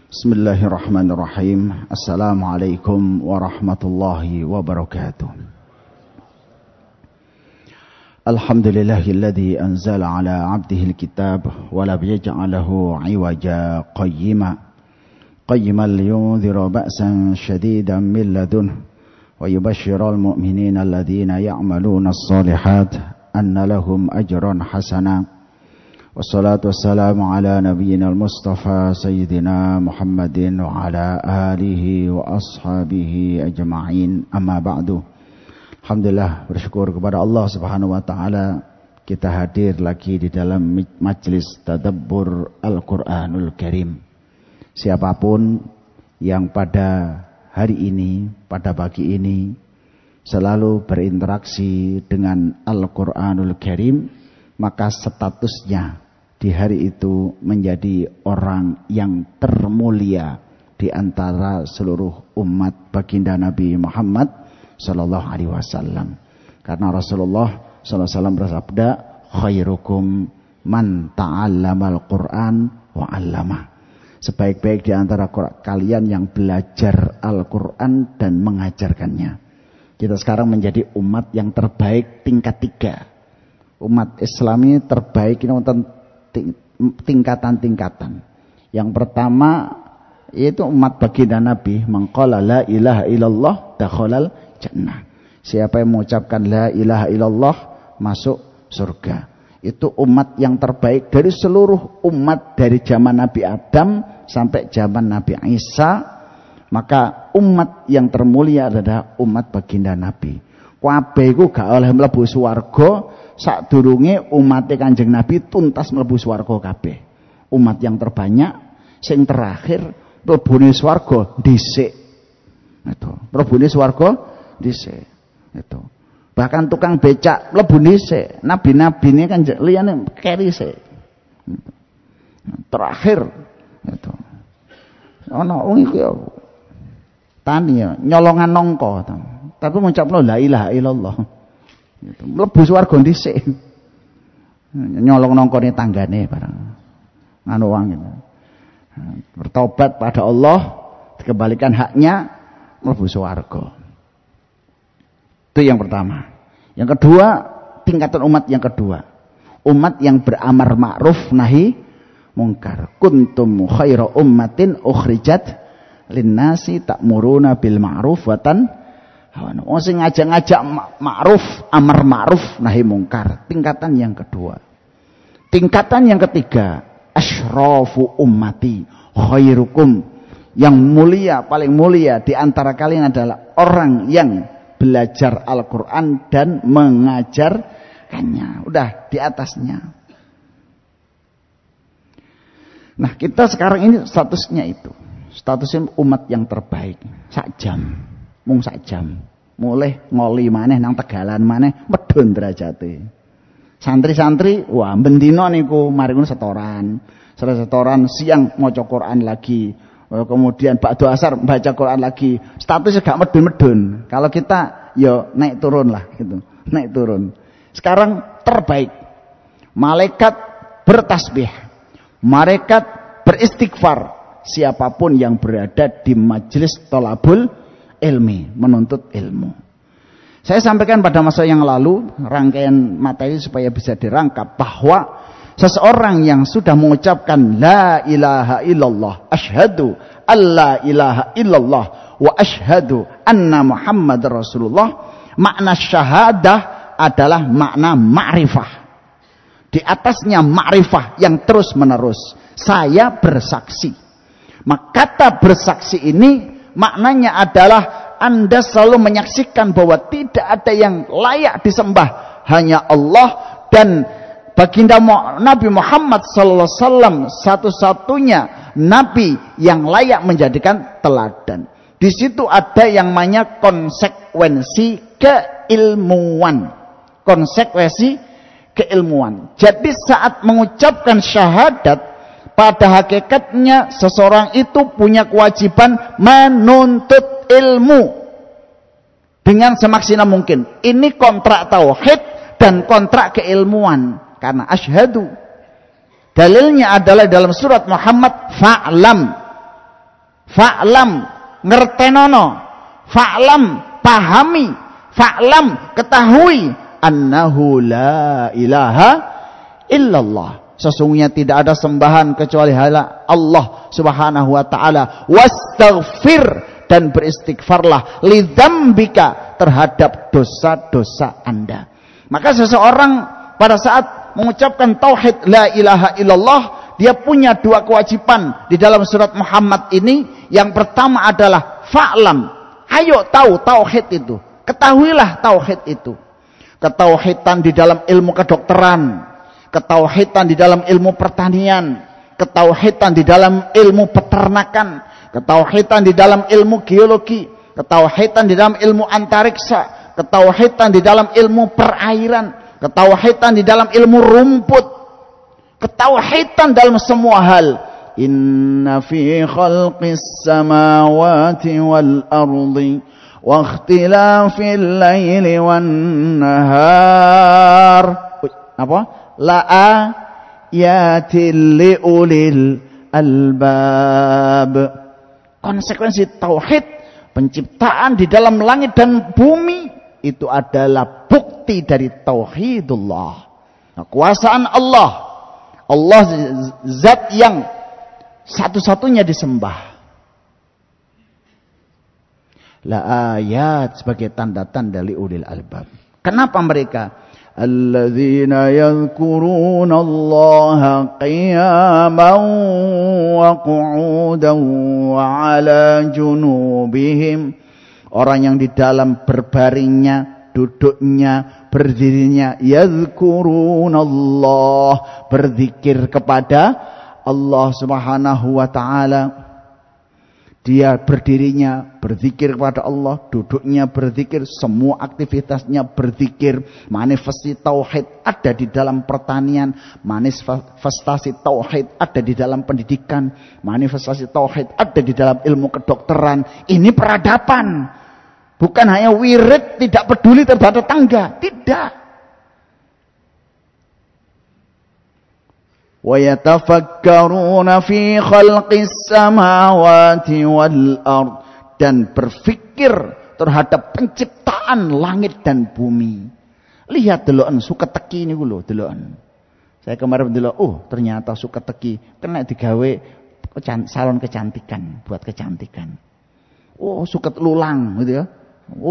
Bismillahirrahmanirrahim. Assalamualaikum warahmatullahi wabarakatuh. Alhamdulillahilladzi anzala ala 'abdihil kitab wa lam yaj'alahu 'iwaja qayyiman liyunzira ba'san shadidan min ladunhu wa yubashshiral mu'minina alladzina ya'maluna as-solihat anna lahum ajran hasana. Wassalatu wassalamu ala nabiyyina al-Mustafa Sayyidina Muhammadin wa ala alihi wa ashabihi ajma'in, amma ba'du. Alhamdulillah, bersyukur kepada Allah Subhanahu wa ta'ala, kita hadir lagi di dalam majlis tadabbur Al-Quranul Karim. Siapapun yang pada hari ini, pada pagi ini selalu berinteraksi dengan Al-Quranul Karim, maka statusnya di hari itu menjadi orang yang termulia di antara seluruh umat baginda Nabi Muhammad sallallahu alaihi wasallam. Karena Rasulullah sallallahu alaihi wasallam bersabda, khairukum man ta'allamal Qur'an wa 'allamah. Sebaik-baik di antara kalian yang belajar Al-Qur'an dan mengajarkannya. Kita sekarang menjadi umat yang terbaik tingkat 3. Umat Islam ini terbaik ini tingkatan-tingkatan. Yang pertama yaitu umat baginda Nabi, maqala la ilaha illallah dakhalal jannah. Siapa yang mengucapkan la ilaha illallah masuk surga. Itu umat yang terbaik dari seluruh umat dari zaman Nabi Adam sampai zaman Nabi Isa. Maka umat yang termulia adalah umat baginda Nabi. Kabeh iku gak oleh mlebu swarga sadurunge umat Kanjeng Nabi tuntas mlebu swarga kabeh. Umat yang terbanyak sing terakhir mlebune swarga dhisik. Itu. Mlebune swarga dhisik. Itu. Bahkan tukang becak mlebu dhisik. Nabi-nabine kan liyane keri sik. Terakhir itu. Ana wong iku ya tani ya nyolongan nongko to. Tapi ngucapno la ilaha illallah. Gitu. Mlebu swarga dhisik. Nyolong nongkone tanggane barang. Anu wong gitu. Bertobat pada Allah, dikembalikan haknya, mlebu swarga. Itu yang pertama. Yang kedua, tingkatan umat yang kedua. Umat yang beramar ma'ruf nahi mungkar. Kuntum khaira ummatin ukhrijat linnasi ta'muruna bil ma'ruf wa wong sing ngajak-ngajak ma'ruf, amar ma'ruf nahi mungkar. Tingkatan yang kedua. Tingkatan yang ketiga, asyrafu ummati khairukum. Yang mulia, paling mulia di antara kalian adalah orang yang belajar Al-Qur'an dan mengajarkannya. Udah di atasnya. Nah, kita sekarang ini statusnya itu. Statusnya umat yang terbaik. Sak jam. Mung sak jam. Mulai ngoli maneh nang Tegalan maneh medhun derajate. Santri-santri wah bendina niku mari ngono setoran. Setoran siang maca Quran lagi. Kemudian ba'da asar baca Quran lagi. Statusnya gak medhun-medhun. Kalau kita ya naik turun lah gitu. Naik turun. Sekarang terbaik. Malaikat bertasbih. Malaikat beristighfar. Siapapun yang berada di majelis thalabul ilmi, menuntut ilmu. Saya sampaikan pada masa yang lalu rangkaian materi supaya bisa dirangkap bahwa seseorang yang sudah mengucapkan la ilaha illallah, asyhadu alla ilaha illallah wa asyhadu anna Muhammadar Rasulullah, makna syahadah adalah makna ma'rifah. Di atasnya ma'rifah yang terus menerus. Saya bersaksi. Maka kata bersaksi ini maknanya adalah Anda selalu menyaksikan bahwa tidak ada yang layak disembah, hanya Allah, dan baginda Nabi Muhammad sallallahu alaihi wasallam satu-satunya nabi yang layak menjadikan teladan. Di situ ada yang namanya konsekuensi keilmuan. Konsekuensi keilmuan. Jadi saat mengucapkan syahadat, pada hakikatnya seseorang itu punya kewajiban menuntut ilmu dengan semaksimal mungkin. Ini kontrak tauhid dan kontrak keilmuan. Karena asyhadu. Dalilnya adalah dalam surat Muhammad, fa'lam. Fa'lam ngertenono, fa'lam pahami, fa'lam ketahui annahu la ilaha illallah. Sesungguhnya tidak ada sembahan kecuali hanya Allah Subhanahu wa taala. Wastaghfir, dan beristighfarlah lidzambika, terhadap dosa-dosa Anda. Maka seseorang pada saat mengucapkan tauhid la ilaha illallah, dia punya dua kewajiban di dalam surat Muhammad ini. Yang pertama adalah fa'lam, ayo tahu tauhid itu, ketahuilah tauhid itu. Ketauhidan di dalam ilmu kedokteran, ketauhidan di dalam ilmu pertanian, ketauhidan di dalam ilmu peternakan, ketauhidan di dalam ilmu geologi, ketauhidan di dalam ilmu antariksa, ketauhidan di dalam ilmu perairan, ketauhidan di dalam ilmu rumput, ketauhidan dalam semua hal. Inna fi khalqis samawati wal ardi wa ikhtilafil laili wan nahar. Apa? La ayatil liulil albab. Konsekuensi tauhid, penciptaan di dalam langit dan bumi, itu adalah bukti dari tauhidullah. Kekuasaan Allah, Allah zat yang satu-satunya disembah. La ayat sebagai tanda-tanda liulil albab. Kenapa mereka? Alladzina yadhkuruna Allaha qiyaman wa qu'udan wa 'ala junubihim. Orang yang di dalam berbaringnya, duduknya, berdirinya, yadhkuruna Allah, berzikir kepada Allah Subhanahu wa taala. Dia berdirinya berzikir kepada Allah, duduknya berzikir, semua aktivitasnya berzikir. Manifestasi tauhid ada di dalam pertanian, manifestasi tauhid ada di dalam pendidikan, manifestasi tauhid ada di dalam ilmu kedokteran. Ini peradaban. Bukan hanya wirid, tidak peduli terhadap tetangga, tidak. وَيَتَفَكَّرُونَ فِي خَلْقِ السَّمَاوَاتِ وَالْأَرْضِ, dan berfikir terhadap penciptaan langit dan bumi. Lihat deloken suketeki niku lho, deloken. Saya kemarin delok, ternyata suketeki kena digawe salon kecantikan, buat kecantikan. Suket lulang gitu ya.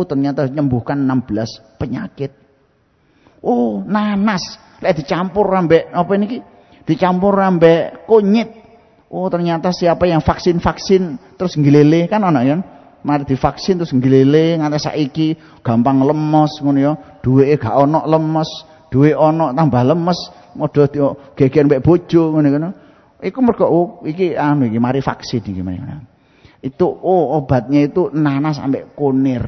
Ternyata menyembuhkan 16 penyakit. Nanas lek dicampur ambek apa niki? Dicampur ambek kunyit. Ternyata siapa yang vaksin terus nggilele kan ana ya. Mari divaksin terus nggilele nganti saiki gampang lemes ngono ya. Duweke gak ono lemes, duwe ono tambah lemes, modho geger mbek bojo ngono. Iku mergo iki iki mari vaksin iki mari. Itu obatnya itu nanas ambek kunir.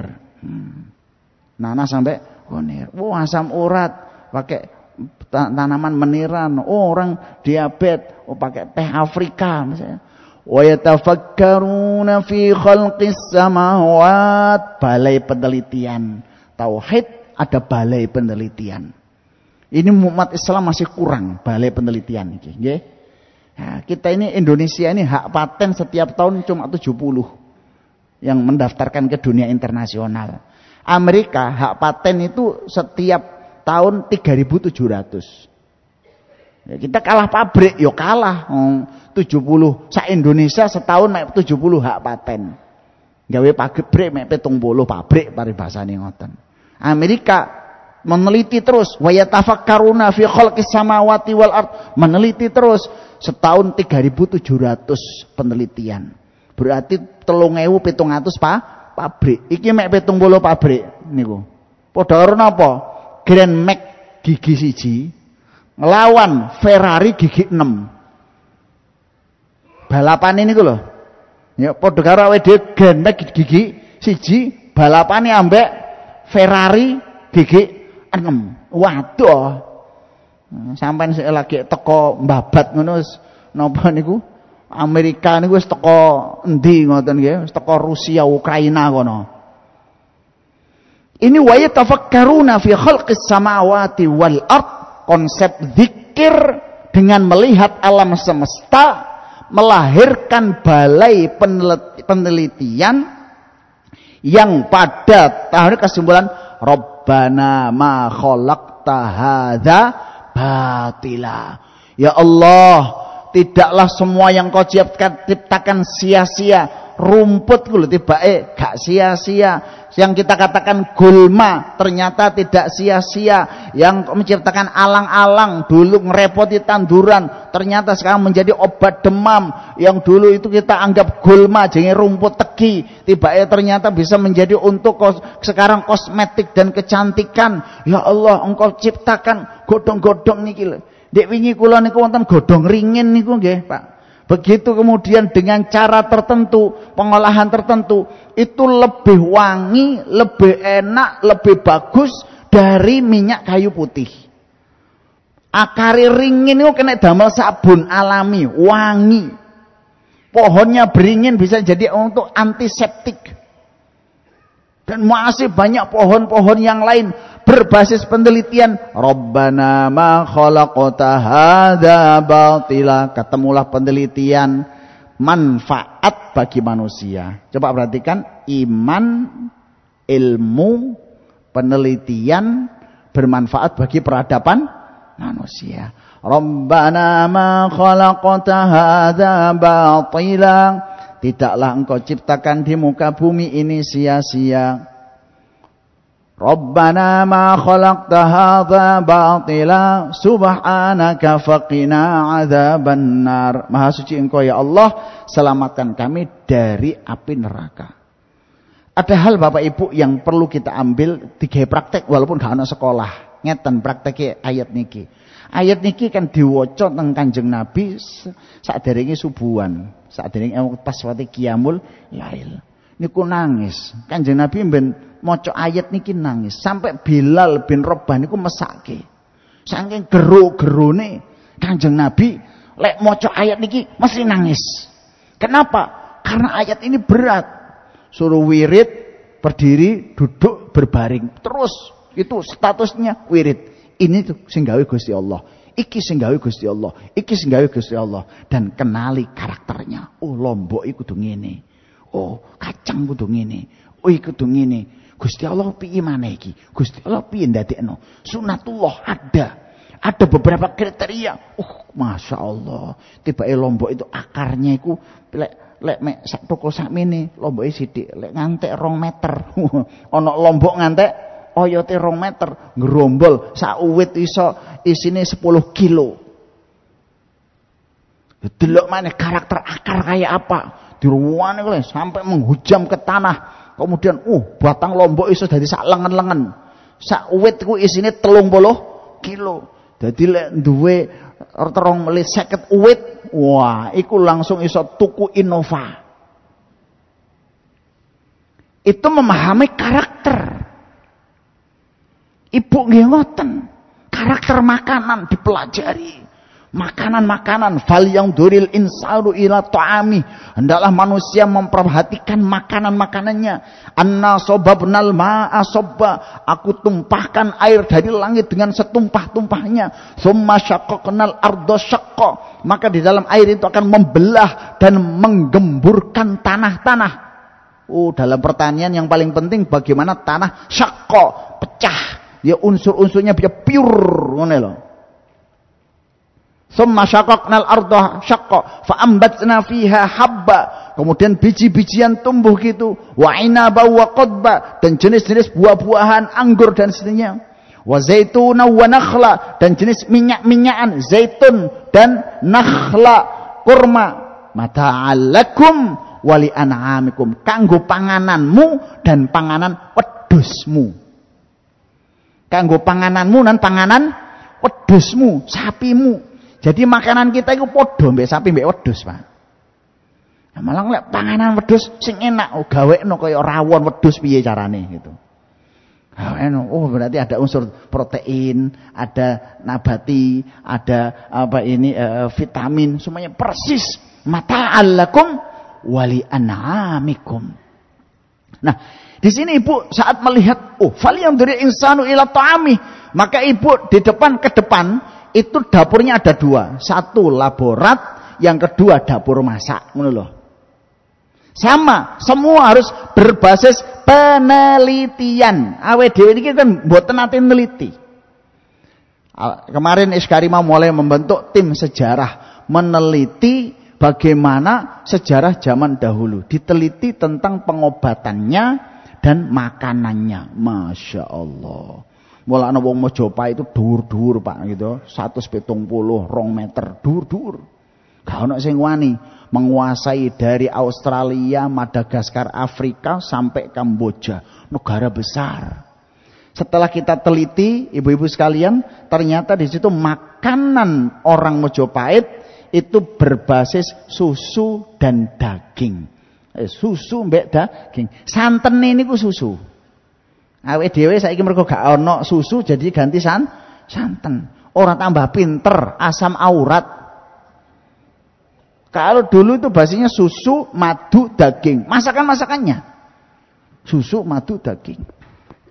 Nanas ambek kunir. Asam urat pakai tanaman meniran. Orang diabetes pakai teh Afrika misalnya. Wa yatafakkaruna fi khalqis samawat, balai penelitian tauhid, ada balai penelitian. Ini umat Islam masih kurang balai penelitian iki, nggih. Nah, kita ini Indonesia ini hak paten setiap tahun cuma 70 yang mendaftarkan ke dunia internasional. Amerika hak paten itu setiap tahun 3.700. Ya, kita kalah pabrik, yo kalah. 70 sa Indonesia setahun mek 70 hak paten. Gawe pabrik mek 70 pabrik paribasane ngoten. Amerika meneliti terus, wa yatafakkaruna fi khalqis samawati wal ard, meneliti terus setahun 3.700 penelitian. Berarti 3.700 pabrik. Iki mek 70 pabrik niku. Padha karo napa? Grand Max gigi siji ngelawan Ferrari gigi 6. Balapan ini lho. Ya padha karo awake dhewe Grand Max gigi siji balapane ambek Ferrari gigi 6. Waduh. Sampeyan sik lagi teko mbabat ngono wis napa niku? Amerika niku wis teko endi ngoten nggih? Wis teko Rusia, Ukraina kono. Ini wa yatafakkaruna fi khalqis samawati wal ard, konsep zikir dengan melihat alam semesta, melahirkan balai penelitian yang pada tahun kesimpulan Rabbana ma khalaqta hadza batila. Ya Allah, tidaklah semua yang kau ciptakan sia-sia. Rumput kulo tibake gak sia-sia. Yang kita katakan gulma ternyata tidak sia-sia. Yang menciptakan alang-alang dulu ngerepoti tanduran, ternyata sekarang menjadi obat demam. Yang dulu itu kita anggap gulma jenenge rumput tegi, tibake ternyata bisa menjadi untuk sekarang kosmetik dan kecantikan. Ya Allah, Engkau ciptakan godhong-godhong niki lho. Dek wingi kula niku wonten godhong ringin niku nggih, Pak. Begitu kemudian dengan cara tertentu, pengolahan tertentu, itu lebih wangi, lebih enak, lebih bagus dari minyak kayu putih. Akari ringin itu kena damel sabun alami, wangi. Pohonnya beringin bisa jadi untuk antiseptik. Dan masih banyak pohon-pohon yang lain berbasis penelitian. Rabbana ma khalaqta hadza batila. Ketemulah penelitian manfaat bagi manusia. Coba perhatikan, iman, ilmu, penelitian bermanfaat bagi peradaban manusia. Rabbana ma khalaqta hadza batila. Tidaklah Engkau ciptakan di muka bumi ini sia-sia. Rabbana ma khalaqta hadza batila subhanaka faqina adzabannar. Maha suci Engkau ya Allah, selamatkan kami dari api neraka. Ada hal Bapak Ibu yang perlu kita ambil tiga praktek walaupun gak ana sekolah. Ngeten prakteke ayat niki. Ayat niki kan diwaca teng Kanjeng Nabi saderenge subuhan, saderenge pas wate qiyamul lail. Niku nangis. Kanjeng Nabi ben maca ayat niki nangis sampai Bilal bin Rabah niku mesake. Saking gero-gerone Kanjeng Nabi lek maca ayat niki mesti nangis. Kenapa? Karena ayat ini berat. Suruh wirid, berdiri, duduk, berbaring. Terus itu statusnya wirid. Ini tuh sing gawe Gusti Allah. Iki sing gawe Gusti Allah. Iki sing gawe Gusti Allah. Dan kenali karakternya. Oh, lombok iku kudu ngene. Oh, kacang kudu ngene. Oh, iku kudu ngene. Gusti Allah piye maneh iki? Gusti Allah piye ndadekno? Sunatullah ada. Ada beberapa kriteria. Masya Allah. Tibake lombok itu akarnya iku lek mek sak toko sakmene lomboke sithik, lek ngantek 2 meter. Ana lombok ngantek oyote 2 meter, ngerombol sak uwit iso isine 10 kilo. Delok maneh karakter akar kayak apa. Diruwane kok sampai menghujam ke tanah. Kemudian batang lombok iso dadi sak lengen-lengen. Sak uwit ku isine 30 kilo. Dadi lek duwe 50 uwit, wah, iku langsung iso tuku Innova. Itu memahami karakter. Ibu nggih ngoten. Karakter makanan dipelajari. Makanan-makanan fal yang duril insanu ila ta'ami. Hendaklah manusia memperhatikan makanan-makanannya. Anna sobabnal ma'a sobba. Aku tumpahkan air dari langit dengan setumpah-tumpahnya. Summa syaqqaqnal arda syaqqa. Maka di dalam air itu akan membelah dan menggemburkan tanah-tanah. Dalam pertanian yang paling penting bagaimana tanah syaqqa, pecah. Ya unsur-unsurnya bisa pure ngene lho. Summa syaqaqnal arda syaqqa fa ambatna fiha habba. Kemudian biji-bijian tumbuh gitu, wa inaba wa qadba, dan jenis-jenis buah-buahan, anggur dan seterusnya. Wa zaituna wa nakhla, dan jenis minyak-minyakan, zaitun dan nakhla, kurma. Mata'alakum wa li an'amikum, kanggo pangananmu dan panganan wedhusmu. Kanggo pangananmu dan panganan wedhusmu, sapimu. Jadi makanan kita itu padha mbek sapi mbek wedhus, Pak. Nah, malah lek panganan wedhus sing enak gawekno kaya rawon wedhus piye carane gitu. Berarti ada unsur protein, ada nabati, ada vitamin, semuanya persis. Mata'allakum wali an'amikum. Nah, di sini ibu saat melihat, falyanduri insanu ila ta'ami, maka ibu di depan ke depan itu dapurnya ada 2. Satu laborat, yang kedua dapur masak, ngono lho. Sama, semua harus berbasis penelitian. Awake dhewe niki kan mboten nate neliti. Kemarin Iskarima mulai membentuk tim sejarah meneliti bagaimana sejarah zaman dahulu, diteliti tentang pengobatannya dan makanannya. Masya Allah. Mulai ana wong Mojopahit itu dhuwur-dhuwur Pak gitu, 172 meter dhuwur-dhuwur. Gak ono sing wani menguasai dari Australia, Madagaskar, Afrika sampai Kamboja, negara besar. Setelah kita teliti, ibu-ibu sekalian, ternyata di situ makanan orang Mojopahit itu berbasis susu dan daging. Susu mbek daging. Santen ini ku susu. Awake dhewe saiki mergo gak ono susu jadi ganti santen. Ora tambah pinter, asam aurat. Kalau dulu itu bahasanya susu, madu, daging. Masakan-masakannya susu, madu, daging.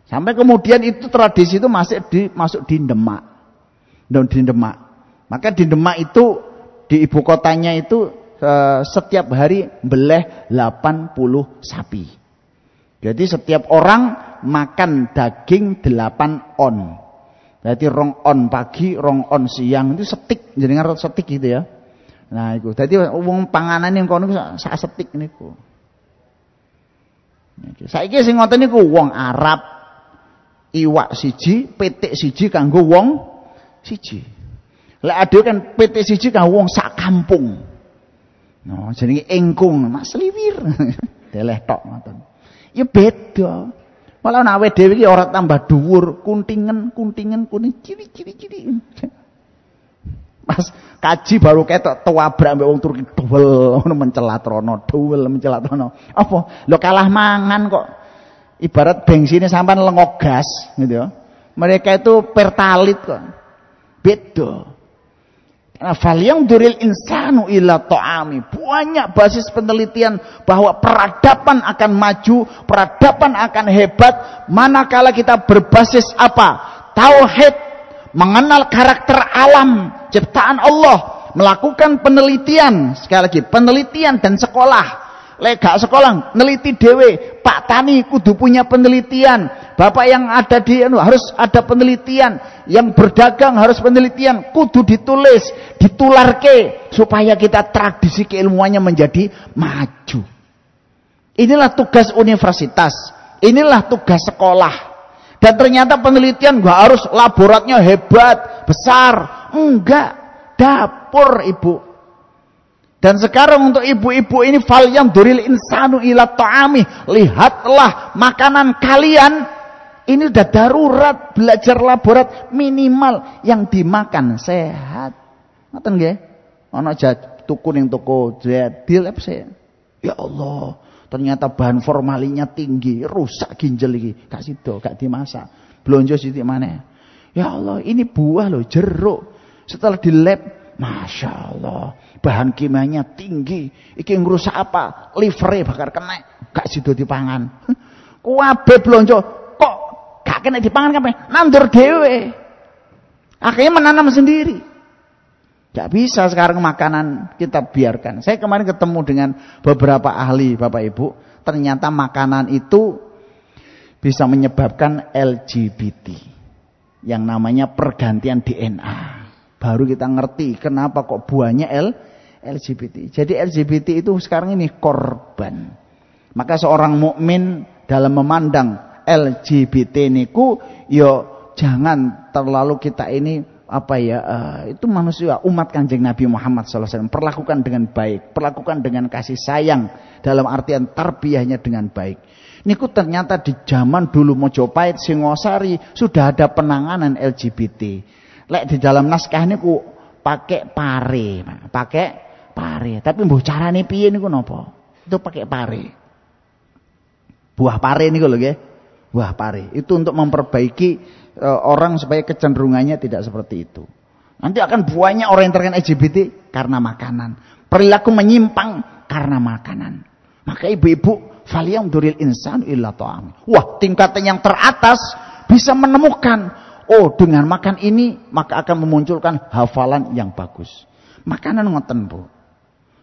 Sampai kemudian itu tradisi itu masuk di Demak. Dan di Demak. Maka di Demak itu di ibu kotanya itu setiap hari beleh 80 sapi. Jadi setiap orang makan daging 8 on. Berarti 2 on pagi, 2 on siang, itu setik. Jadi ngarep setik gitu ya. Nah itu, jadi wong panganan yang kono sak setik niku. Saiki sing ngoten niku wong Arab, iwak siji, pitik siji kanggo wong siji. Lek ade kan pitik siji kanggo wong sak kampung. No, jenenge engkung, Mas liwir. Deleh tok ngoten. Ya beda. Malah awake dhewe iki ora tambah dhuwur, kuntingen kuning ciri-ciri. Pas kaji baru ketok tuwabrak mbek wong Turki dhuwel ngono mencelatrono. Apa? Lho kalah mangan kok. Ibarat bensinnya sampean lengo gas gitu ya. Mereka itu pertalit kok. Beda. Falyang duril insanu ila ta'ami. Banyak basis penelitian bahwa peradaban akan maju, peradaban akan hebat manakala kita berbasis apa? Tauhid, mengenal karakter alam ciptaan Allah, melakukan penelitian, sekali lagi penelitian dan sekolah. Lek gak sekolah neliti dhewe, Pak Tani kudu punya penelitian, Bapak yang ada di harus ada penelitian, yang berdagang harus penelitian, kudu ditulis, ditularke supaya kita tradisi keilmuannya menjadi maju. Inilah tugas universitas, inilah tugas sekolah. Dan ternyata penelitian gak harus laboratnya hebat, besar. Enggak, dapur ibu. Dan sekarang untuk ibu-ibu ini fal yang duril insanu ila ta'ami. Lihatlah makanan kalian. Ini udah darurat, belajar laborat minimal yang dimakan sehat. Ngoten nggih? Ana tuku ning toko jadil apa sih? Ya Allah. Ternyata bahan formalinnya tinggi, rusak ginjal iki. Gak sido, gak dimasak. Blonjo sithik maneh. Ya Allah, ini buah loh, jeruk. Setelah di lab, Masya Allah, bahan kimianya tinggi. Iki ngerusak apa? Livere bakar kena. Gak sido dipangan. Kuwabe blonjo, kok gak kena dipangan kabeh? Nandur dhewe. Akhirnya menanam sendiri. Gak bisa sekarang makanan kita biarkan. Saya kemarin ketemu dengan beberapa ahli Bapak Ibu. Ternyata makanan itu bisa menyebabkan LGBT. Yang namanya pergantian DNA. Baru kita ngerti kenapa kok buahnya LGBT. Jadi LGBT itu sekarang ini korban. Maka seorang mukmin dalam memandang LGBT niku, yo jangan terlalu kita ini itu manusia, umat Kanjeng Nabi Muhammad SAW, perlakukan dengan baik, perlakukan dengan kasih sayang, dalam artian tarbiyahnya dengan baik. Niku ternyata di zaman dulu Mojopahit, Singosari sudah ada penanganan LGBT. Lek di dalam naskah niku pakai pare. Tapi mbuh carane piye niku napa? Itu pakai pare. Buah pare niku lho nggih. Buah pare. Itu untuk memperbaiki orang supaya kecenderungannya tidak seperti itu. Nanti akan banyak orang yang terkena LGBT karena makanan. Perilaku menyimpang karena makanan. Maka ibu-ibu, faliyam duril insan illa ta'am. Wah, tingkatan yang teratas bisa menemukan, oh dengan makan ini maka akan memunculkan hafalan yang bagus. Makanan ngoten Bu.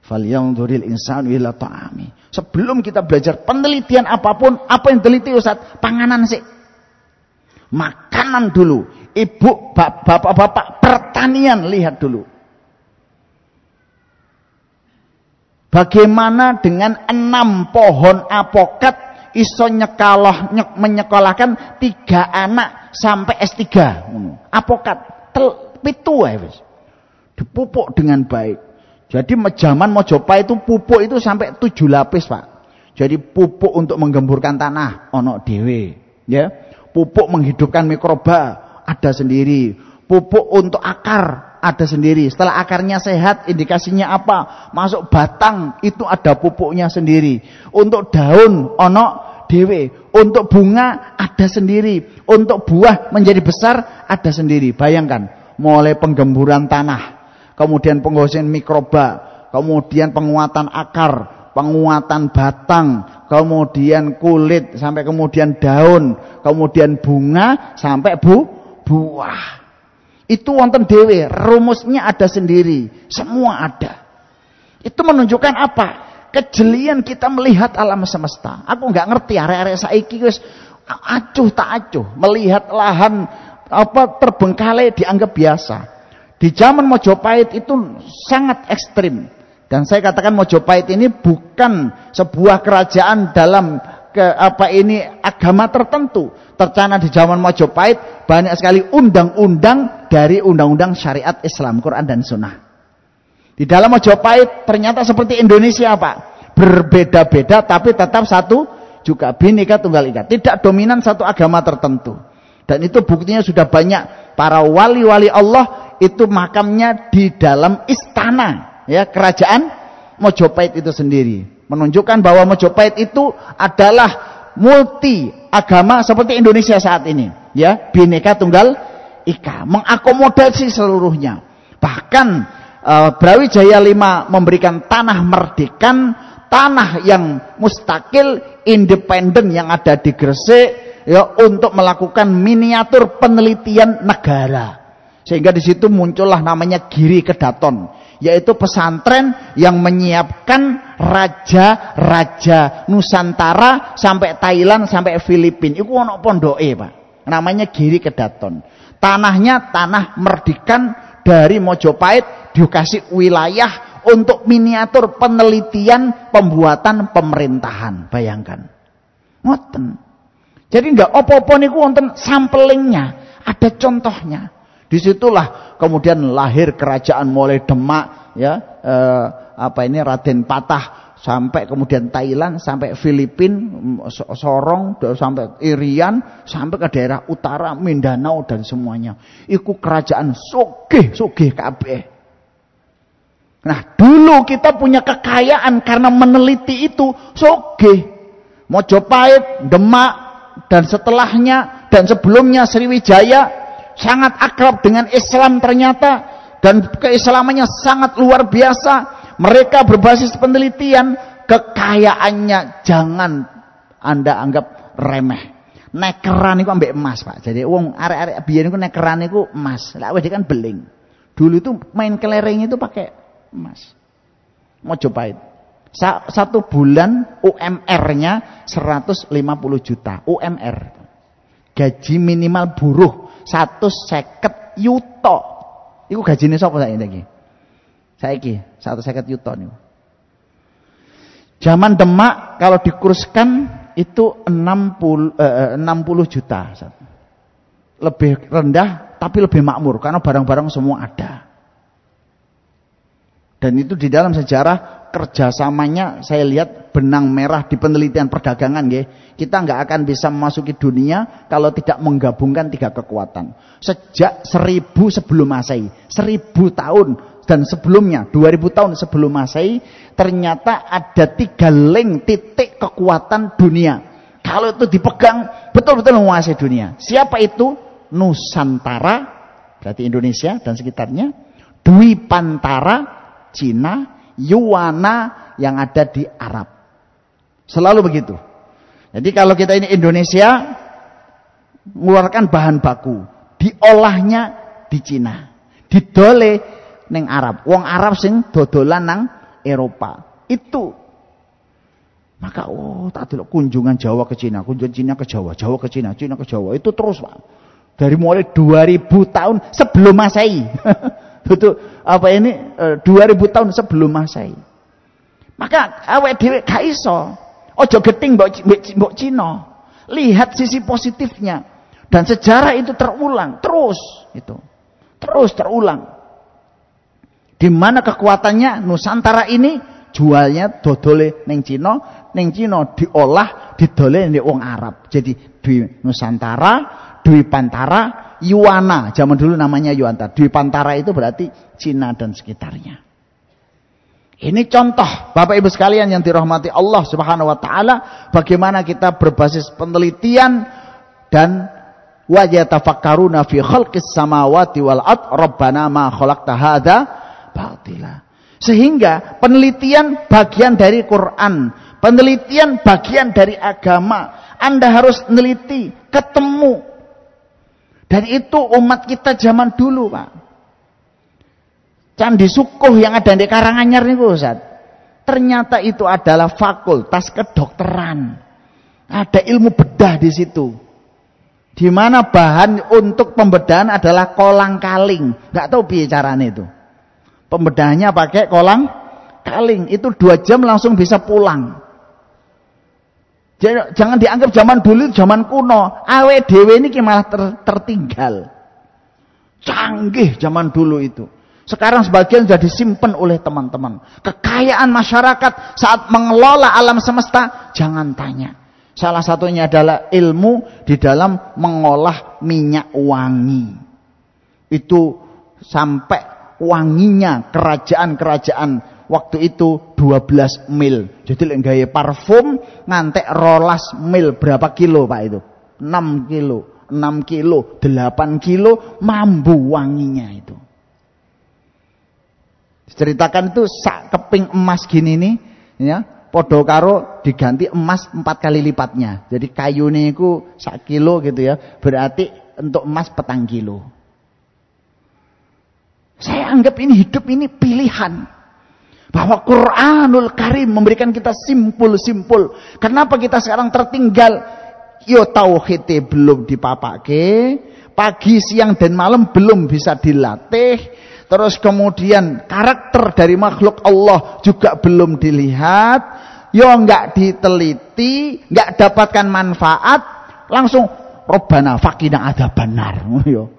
Falyanzuril insanu ila ta'ami. Sebelum kita belajar penelitian apapun, apa yang teliti Ustaz? Panganan sih. Makanan dulu. Ibu, bapak-bapak pertanian lihat dulu. Bagaimana dengan 6 pohon apokat iso menyekolahkan 3 anak sampai S3. Apokat pitu wis. Dipupuk dengan baik. Jadi zaman Mojopahit itu pupuk itu sampai 7 lapis, Pak. Jadi pupuk untuk menggemburkan tanah ono dhewe, ya. Pupuk menghidupkan mikroba ada sendiri. Pupuk untuk akar ada sendiri. Setelah akarnya sehat, indikasinya apa? Masuk batang itu ada pupuknya sendiri. Untuk daun ono dhewe. Untuk bunga ada sendiri. Untuk buah menjadi besar ada sendiri. Bayangkan, mulai penggemburan tanah, kemudian penggosian mikroba, kemudian penguatan akar, penguatan batang, kemudian kulit, sampai kemudian daun, kemudian bunga, sampai buah. Itu wonten dhewe, rumusnya ada sendiri, semua ada. Itu menunjukkan apa? Kejelian kita melihat alam semesta. Aku nggak ngerti arek-arek saiki wis acuh tak acuh melihat lahan terbengkalai dianggap biasa. Di zaman Mojopahit itu sangat ekstrim. Dan saya katakan Mojopahit ini bukan sebuah kerajaan dalam agama tertentu. Tercana di zaman Mojopahit banyak sekali undang-undang dari undang-undang syariat Islam, Quran dan Sunnah. Di dalam Mojopahit ternyata seperti Indonesia, Pak. Berbeda-beda tapi tetap satu juga, Bhinneka Tunggal Ika. Tidak dominan satu agama tertentu. Dan itu buktinya sudah banyak para wali-wali Allah itu makamnya di dalam istana, ya, kerajaan Mojopahit itu sendiri. Menunjukkan bahwa Mojopahit itu adalah multi agama seperti Indonesia saat ini, ya, Bhinneka Tunggal Ika, mengakomodasi seluruhnya. Bahkan Brawijaya V memberikan tanah merdikan, tanah yang mustakil, independen yang ada di Gresik, ya, untuk melakukan miniatur penelitian negara. Sehingga di situ muncullah namanya Giri Kedaton, yaitu pesantren yang menyiapkan raja-raja Nusantara sampai Thailand sampai Filipina. Iku ono pondoke, Pak. Namanya Giri Kedaton. Tanahnya tanah merdikan dari Mojopahit, dikasih wilayah untuk miniatur penelitian pembuatan pemerintahan. Bayangkan. Ngoten. Jadi enggak apa-apa niku wonten sampelingnya, ada contohnya. Disitulah kemudian lahir kerajaan mulai Demak, ya, Raden Patah, sampai kemudian Thailand, sampai Filipina, Sorong, sampai Irian, sampai ke daerah utara Mindanao dan semuanya. Iku kerajaan sugih kabeh. Nah, dulu kita punya kekayaan karena meneliti itu sugih. Mojopahit, Demak, dan setelahnya dan sebelumnya Sriwijaya sangat akrab dengan Islam ternyata, dan keislamannya sangat luar biasa. Mereka berbasis penelitian, kekayaannya jangan Anda anggap remeh. Nekeran itu ambek emas, Pak. Jadi wong arek-arek biyen niku nekeran niku emas. Lah wis kan beling. Dulu itu main kelereng itu pakai emas. Mojopahit. Satu bulan UMR-nya 150 juta. UMR. Gaji minimal buruh 150 yuto. Iku gajine sapa saiki? Saiki 150 yuto niku. Zaman Demak kalau dikurskan itu 60 juta. Lebih rendah tapi lebih makmur karena barang-barang semua ada. Dan itu di dalam sejarah kerjasamanya saya lihat benang merah di penelitian perdagangan, nggih. Kita nggak akan bisa memasuki dunia kalau tidak menggabungkan 3 kekuatan. Sejak 1000 sebelum Masehi, 1000 tahun dan sebelumnya 2000 tahun sebelum Masehi, ternyata ada 3 link titik kekuatan dunia. Kalau itu dipegang betul-betul menguasai dunia. Siapa itu? Nusantara, berarti Indonesia dan sekitarnya. Dwipantara, Cina. Yuwana yang ada di Arab. Selalu begitu. Jadi kalau kita ini Indonesia mengeluarkan bahan baku, diolahnya di Cina, didole ning Arab. Wong Arab sing dodolan nang Eropa. Itu. Maka tak delok kunjungan Jawa ke Cina, kunjungan Cina ke Jawa, Jawa ke Cina, Cina ke Jawa. Itu terus, Pak. Dari mulai 2000 tahun sebelum Masehi. Itu 2000 tahun sebelum Masehi. Maka awake dhewe gak iso. Ojo geting mbok Cina. Lihat sisi positifnya. Dan sejarah itu terulang terus itu. Terus terulang. Di mana kekuatannya Nusantara ini jualnya dodole ning Cina diolah didole ning wong Arab. Jadi Dwi Nusantara, Dwi Pantara, Yuana. Zaman dulu namanya Yuanta. Dwi Pantara itu berarti Cina dan sekitarnya. Ini contoh Bapak Ibu sekalian yang dirahmati Allah Subhanahu wa taala, bagaimana kita berbasis penelitian dan wa yatafakkaruna fi khalqis samawati wal ard rabbana ma khalaqta hadza batila. Sehingga penelitian bagian dari Quran, penelitian bagian dari agama. Anda harus neliti, ketemu. Dan itu umat kita zaman dulu, Pak. Candi Sukuh yang ada di Karanganyar nih, Ustaz. Ternyata itu adalah fakultas kedokteran. Ada ilmu bedah di situ. Di mana bahan untuk pembedahan adalah kolang kaling. Nggak tahu piye caranya itu. Pembedahannya pakai kolang kaling. Itu 2 jam langsung bisa pulang. Jadi, jangan dianggap zaman dulu zaman kuno. Awe dewe ini malah tertinggal. Canggih zaman dulu itu. Sekarang sebagian sudah disimpan oleh teman-teman. Kekayaan masyarakat saat mengelola alam semesta, jangan tanya. Salah satunya adalah ilmu di dalam mengolah minyak wangi. Itu sampai wanginya kerajaan-kerajaan waktu itu 12 mil. Jadi lek gawe parfum ngantek 12 mil berapa kilo Pak itu? 6 kilo, 6 kilo, 8 kilo mambu wanginya itu. Diceritakan itu sak keping emas gini nih, ya. Podo karo diganti emas 4 kali lipatnya. Jadi kayune iku sak kilo gitu ya. Berarti untuk emas 4 kilo. Saya anggap ini hidup ini pilihan. Bahwa Quranul Karim memberikan kita simpul-simpul. Kenapa kita sekarang tertinggal? Yo tauhidnya belum dipapake. Pagi, siang, dan malam belum bisa dilatih. Terus kemudian karakter dari makhluk Allah juga belum dilihat. Yo enggak diteliti, enggak dapatkan manfaat, langsung Robbana faqina adzabannar. Yo.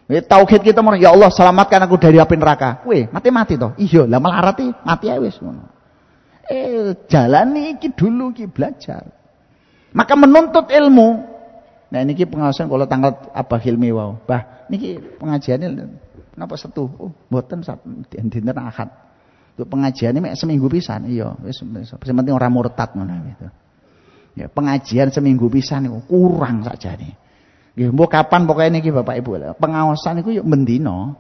Tauhid kita mau, ya Allah selamatkan aku dari api neraka. Weh, mati toh. Iya, lah melarati mati ae wis ngono. Jalani iki dulu iki belajar. Maka menuntut ilmu. Nah niki pengawasan kalau tanggal Abah Hilmi wau. Bah, niki pengajiannya napa setu? Oh, mboten dinten Ahad. Untuk pengajian ini seminggu pisan, iya. Wis penting ora murtad ngono gitu. Ya, pengajian seminggu pisan niku kurang sakjane. Nggih, mbok kapan pokoke niki Bapak Ibu. Pengawasan niku yo mendino.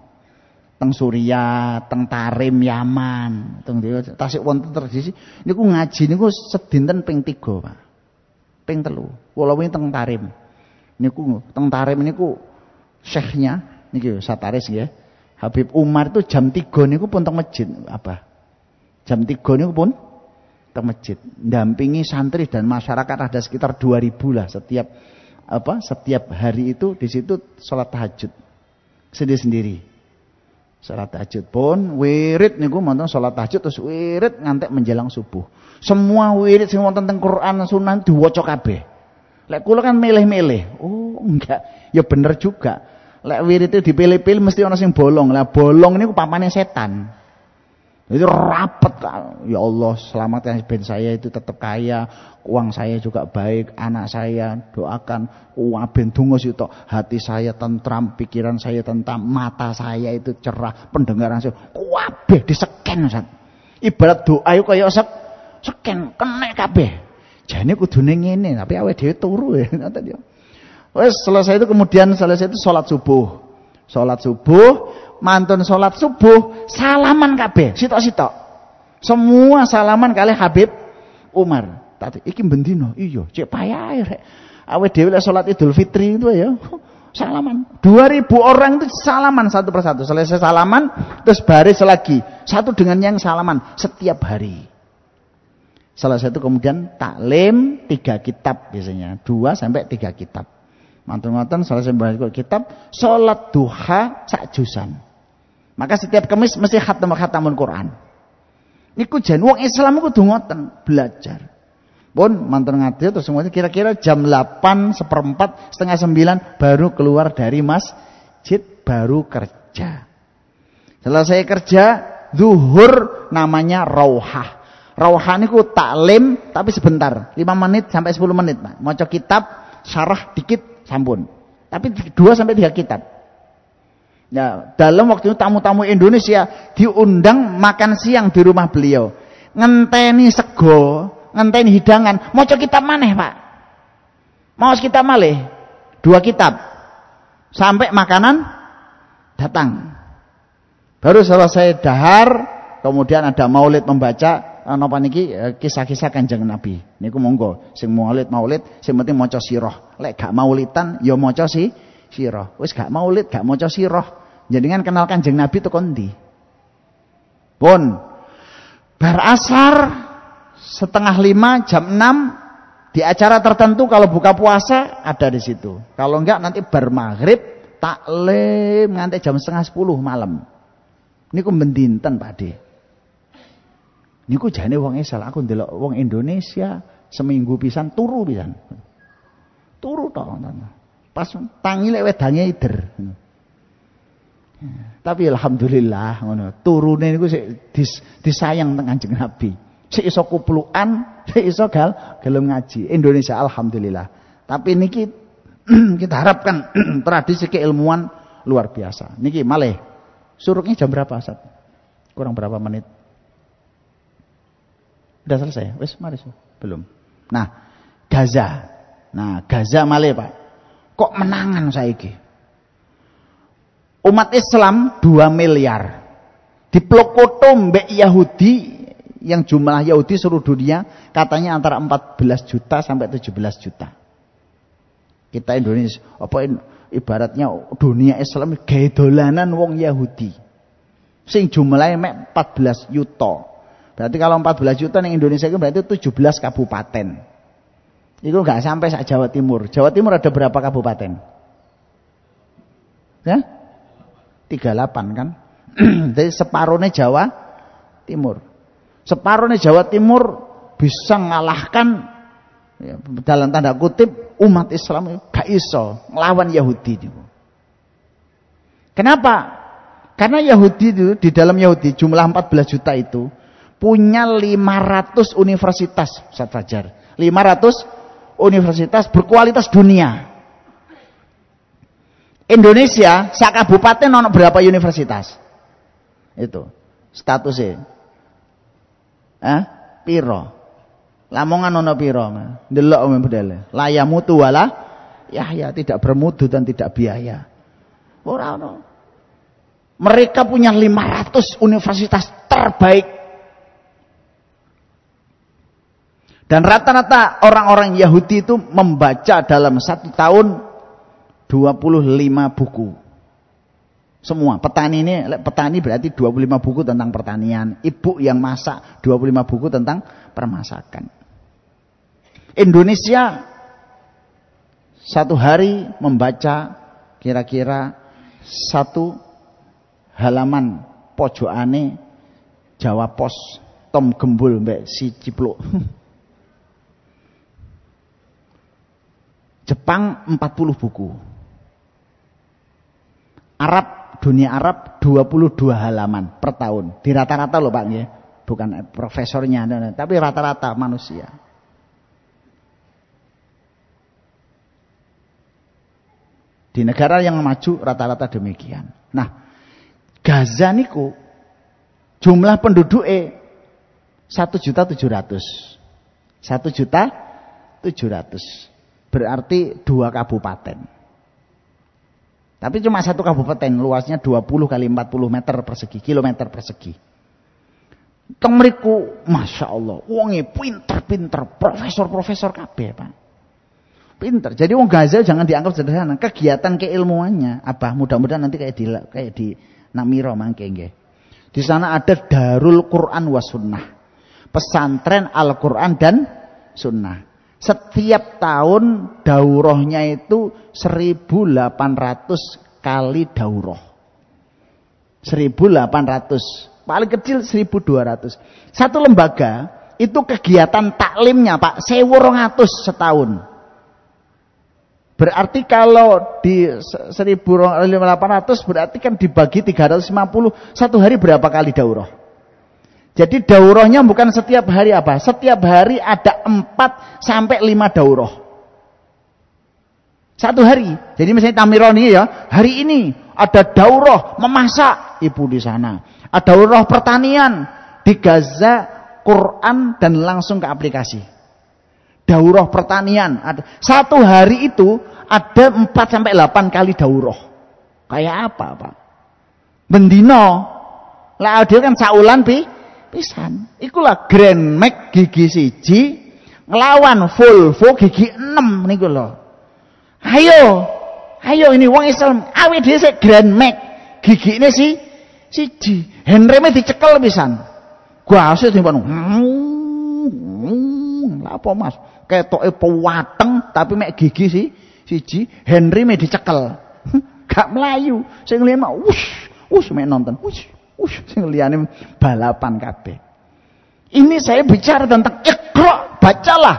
Teng Suria, teng Tarim Yaman, teng tasik wonten tradisi niku ngaji niku sedinten ping 3, Pak. Ping 3. Kula wingi teng Tarim. Niku teng Tarim niku syekhnya niki Sataris nggih. Habib Umar itu jam 3 niku pun teng masjid, apa? Jam 3 niku pun teng masjid. Dampingi santri dan masyarakat ada sekitar 2000 lah setiap hari itu di situ salat tahajud. Sendiri-sendiri. Salat tahajud pun wirid niku wonten salat tahajud terus wirid ngantek menjelang subuh. Semua wirid sing wonten teng Quran Sunnah diwaca kabeh. Lek kula kan milih-milih. Oh, enggak. Ya bener juga. Lek wirid itu dipilih-pilih mesti ana sing bolong. Lah bolong niku papane setan. Jadi rapet, ya Allah selamatkan ben saya itu tetap kaya, uang saya juga baik, anak saya doakan, ben donga sitok, hati saya tentram, pikiran saya tentram, mata saya itu cerah, pendengaran saya kabeh diseken Ustaz. Ibarat doa iku kaya seken kenek kabeh. Jane kudune ngene, tapi awake dhewe turu ya ngoten ya. Wes selesai itu kemudian selesai itu salat subuh. Salat subuh, mantun salat subuh, salaman kabeh, sitok-sitok. Semua salaman kali Habib Umar. Tadi iki bendino, iya, cek payahe rek. Awake dhewe lek salat Idul Fitri itu ya. Salaman. 2000 orang itu salaman satu persatu. Selesai salaman, terus baris lagi. Satu dengan yang salaman setiap hari. Selesai itu kemudian taklim 3 kitab biasanya. 2 sampai 3 kitab. Mantan-mantan selesai baca kitab, sholat duha sak jusan. Maka setiap Kamis mesti khatamun Quran. Iku jan wong Islam kudu ngoten, belajar. Pun mantan ngaji terus semuanya kira-kira jam 8, 1/4, setengah 9 baru keluar dari masjid, baru kerja. Selesai kerja, zuhur namanya rauhah. Rauhah niku taklim tapi sebentar, 5 menit sampai 10 menit, Pak. Maca kitab, syarah dikit sampun. Tapi 2 sampai 3 kitab. Ya, dalam waktu itu tamu-tamu Indonesia diundang makan siang di rumah beliau. Ngenteni sego, ngenteni hidangan, maca kitab maneh, Pak. Mau kitab malih 2 kitab. Sampai makanan datang. Baru selesai dahar, kemudian ada maulid membaca napa niki kisah-kisah Kanjeng Nabi. Niku monggo sing maulid, sing penting maca sirah. Lek gak maulidan ya maca sirah. Wis gak maulid, gak maca sirah. Jenengan kenal Kanjeng Nabi to kondi? Pun bar asar 4:30 jam 6 di acara tertentu kalau buka puasa ada di situ. Kalau enggak nanti bar maghrib taklim nganti jam 9:30 malam. Niku mendinten Pakde. Niku jane wong Islam, aku ndelok wong Indonesia seminggu pisan turu pisan. Turu tok. Pas tangi lek wedange ider. Tapi alhamdulillah ngono. Turune niku sik disayang teng Kanjeng Nabi. Sik iso kuplukan, sik iso gelem ngaji. Indonesia alhamdulillah. Tapi niki kita harapkan tradisi keilmuan luar biasa. Niki malih. Suruknya jam berapa, Ustaz? Kurang berapa menit? Udah selesai? Wes, mari belum. Nah, Gaza. Nah, Gaza malih, Pak. Kok menangan saiki? Umat Islam 2 miliar. Diplokoto mbek Yahudi yang jumlah Yahudi seluruh dunia katanya antara 14 juta sampai 17 juta. Kita Indonesia ibaratnya dunia Islam gawe dolanan wong Yahudi. Sing jumlahnya mek 14 juta. Berarti kalau 14 juta di Indonesia itu berarti 17 kabupaten. Itu enggak sampai sak Jawa Timur. Jawa Timur ada berapa kabupaten? Ya? 38 kan? Jadi separuhnya Jawa Timur. Separuhnya Jawa Timur bisa mengalahkan ya, dalam tanda kutip umat Islam gak iso ngelawan Yahudi itu. Kenapa? Karena Yahudi itu di dalam Yahudi jumlah 14 juta itu punya 500 universitas, Ustaz Fajar. 500 universitas berkualitas dunia. Indonesia sak kabupaten ono berapa universitas? Itu statusnya. Piro? Lamongan ono piro? Ndelok modele. Layamutu wala ya tidak bermutu dan tidak biaya. Ora ono. Mereka punya 500 universitas terbaik. Dan rata-rata orang-orang Yahudi itu membaca dalam 1 tahun 25 buku. Semua petani berarti 25 buku tentang pertanian. Ibu yang masak 25 buku tentang permasakan. Indonesia 1 hari membaca kira-kira 1 halaman pojokane Jawa Pos Tom Gembul mbek si Cipluk. Jepang 40 buku. Dunia Arab 22 halaman per tahun. Di rata-rata loh Pak ya. Bukan profesornya, tapi rata-rata manusia. Di negara yang maju rata-rata demikian. Nah, Gaza niku jumlah penduduknya 1.700.000. 1.700.000. Berarti 2 kabupaten. Tapi cuma 1 kabupaten, luasnya 20 kali 40 meter persegi, kilometer persegi. Teng mriku Masya Allah, wonge pinter-pinter, profesor-profesor kabeh, Pak. Pinter. Jadi wong Gaza jangan dianggap sederhana. Kegiatan keilmuannya apa? Mudah-mudahan nanti kayak di Namiro mangke nggih. Di sana ada Darul Quran was Sunnah. Pesantren Al-Quran dan Sunnah. Setiap tahun daurahnya itu 1.800 kali daurah. 1.800. Paling kecil 1.200. Satu lembaga itu kegiatan taklimnya Pak 1.200 setahun. Berarti kalau di 1.800 berarti kan dibagi 350. Satu hari berapa kali daurah? Jadi daurahnya bukan setiap hari apa? Setiap hari ada 4 sampai 5 daurah. Satu hari. Jadi misalnya Tamironi ya, hari ini ada daurah memasak, ibu di sana. Ada daurah pertanian di Gaza, Quran dan langsung ke aplikasi. Daurah pertanian ada. Satu hari itu ada 4 sampai 8 kali daurah. Kayak apa, Pak? Bendino. Lah dia kan saulan pisan. Ikulah Grand Max gigi siji ngelawan Volvo gigi 6 niku lho. Ayo ini wong Islam awake dhewe sik Grand Max gigi ini siji. Henreme dicekel pisan. Gua asih timpanu. Lah apa Mas? Ketoke pewateng tapi mek gigi siji, Henry me dicekel. Gak melayu. Sing liyan mak mek nonton. Sing liyane balapan kabeh. Ini saya bicara tentang Iqra, bacalah.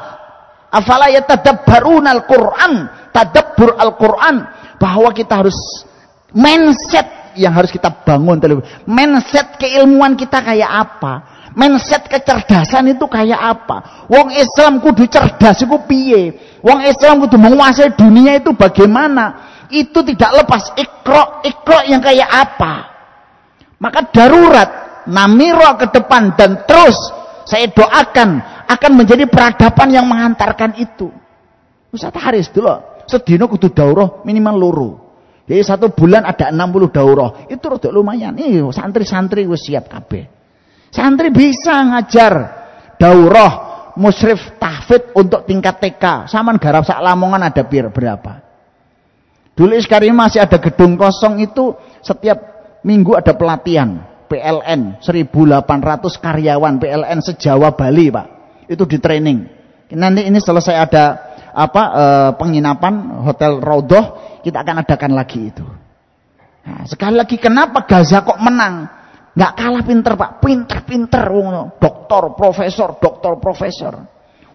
Afala yatadabbarunal Qur'an, tadabbur Al-Qur'an, bahwa kita harus mindset yang harus kita bangun. Mindset keilmuan kita kayak apa? Mindset kecerdasan itu kayak apa? Wong Islam kudu cerdas iku piye? Wong Islam kudu menguasai dunia itu bagaimana? Itu tidak lepas Iqra yang kayak apa? Maka darurat Namiro ke depan dan terus saya doakan akan menjadi peradaban yang mengantarkan itu. Ustaz Haris dulu, sedino kudu daurah minimal loro. Jadi 1 bulan ada 60 daurah. Itu rada lumayan. Santri-santri wis siap kabeh. Santri bisa ngajar daurah musyrif tahfidz untuk tingkat TK. Saman garap sak Lamongan ada berapa? Dulu sekarang masih ada gedung kosong itu setiap minggu ada pelatihan PLN 1.800 karyawan PLN se-Jawa Bali Pak. Itu di training. Nanti ini selesai ada penginapan Hotel Raudhah, kita akan adakan lagi itu. Nah, sekali lagi kenapa Gaza kok menang? Nggak kalah pinter Pak, pinter doktor profesor.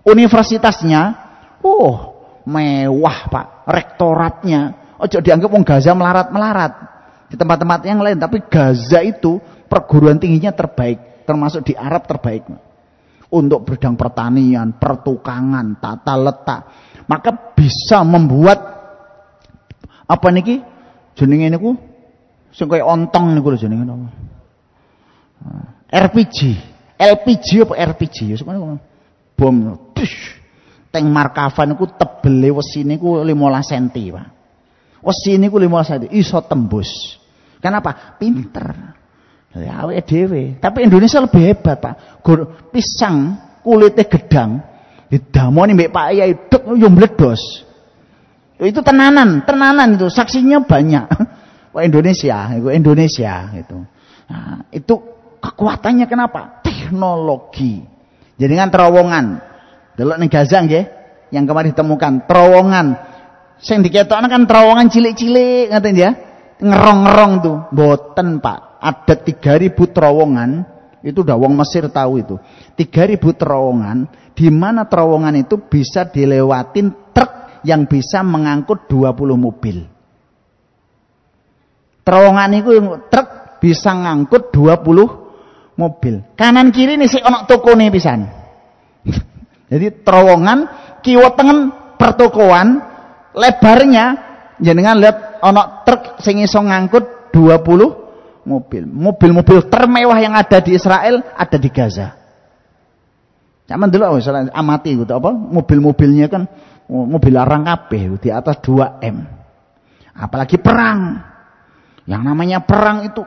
Universitasnya mewah Pak, rektoratnya ojo dianggap wong Gaza melarat di tempat-tempat yang lain, tapi Gaza itu perguruan tingginya terbaik, termasuk di Arab terbaik untuk bidang pertanian, pertukangan, tata letak. Maka bisa membuat apa niki jenenge niku sing kaya ontong niku lho jenenge napa? LPG apa RPG ya semono bom tank Markavan niku tebele wesine niku 15 cm Pak. Wesi niku 15 cm iso tembus. Kenapa? Pinter. Ya awake dhewe. Tapi Indonesia lebih hebat, Pak. Pisang kulitnya gedang didamoni mbek Pak Yai dek yo meledos. Itu tenanan itu saksinya banyak. Wah Indonesia gitu. Nah, itu kekuatannya kenapa? Teknologi. Jadi kan terowongan. Delok ning Gaza nggih, yang kemarin ditemukan terowongan. Sing diketokno kan terowongan cilik-cilik ngaten ya. Ngerong-ngerong tuh. Mboten, Pak. Ada 3.000 terowongan. Itu udah wong Mesir tahu itu. 3.000 terowongan, di mana terowongan itu bisa dilewatin truk yang bisa mengangkut 20 mobil. Terowongan itu truk bisa ngangkut 20 mobil. Kanan kiri nih si ono tokone pisan. Jadi terowongan kiwa tengen pertokoan, lebarnya jenengan lihat ono truk sing iso ngangkut 20 mobil. Mobil-mobil termewah yang ada di Israel ada di Gaza. Zaman dulu amati gitu apa? Mobil-mobilnya kan mobil larang kabeh di atas 2M. Apalagi perang. Yang namanya perang itu